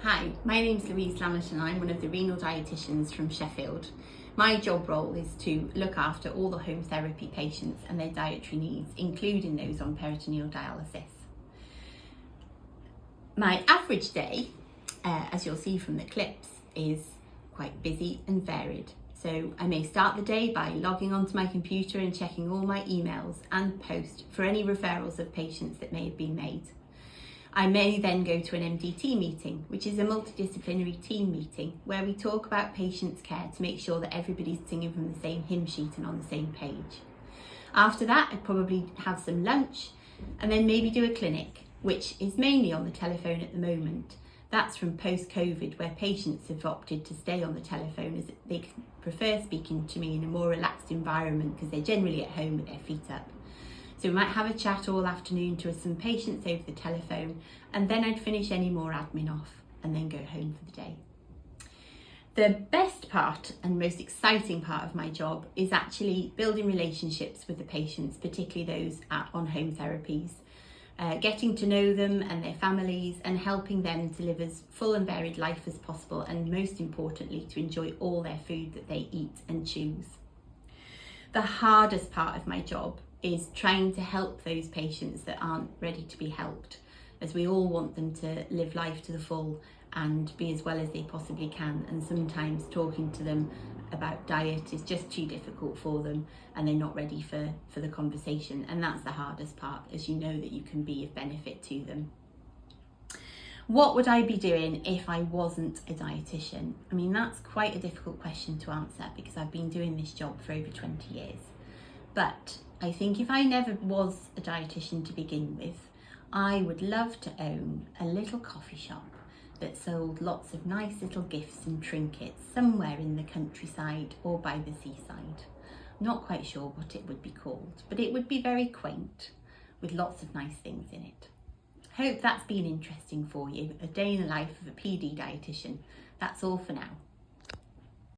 Hi, my name's Louise Lamerton. I'm one of the renal dietitians from Sheffield. My job role is to look after all the home therapy patients and their dietary needs, including those on peritoneal dialysis. My average day, as you'll see from the clips, is quite busy and varied. So I may start the day by logging onto my computer and checking all my emails and post for any referrals of patients that may have been made. I may then go to an MDT meeting, which is a multidisciplinary team meeting where we talk about patients' care to make sure that everybody's singing from the same hymn sheet and on the same page. After that, I'd probably have some lunch and then maybe do a clinic, which is mainly on the telephone at the moment. That's from post-COVID, where patients have opted to stay on the telephone as they prefer speaking to me in a more relaxed environment because they're generally at home with their feet up. So we might have a chat all afternoon to some patients over the telephone, and then I'd finish any more admin off and then go home for the day. The best part and most exciting part of my job is actually building relationships with the patients, particularly those on home therapies, getting to know them and their families and helping them to live as full and varied life as possible, and most importantly to enjoy all their food that they eat and choose. The hardest part of my job is trying to help those patients that aren't ready to be helped, as we all want them to live life to the full and be as well as they possibly can, and sometimes talking to them about diet is just too difficult for them and they're not ready for the conversation, and that's the hardest part, as you know that you can be of benefit to them. What would I be doing if I wasn't a dietitian? I mean, that's quite a difficult question to answer because I've been doing this job for over 20 years. But I think if I never was a dietitian to begin with, I would love to own a little coffee shop that sold lots of nice little gifts and trinkets somewhere in the countryside or by the seaside. Not quite sure what it would be called, but it would be very quaint with lots of nice things in it. Hope that's been interesting for you. A day in the life of a PD dietitian. That's all for now.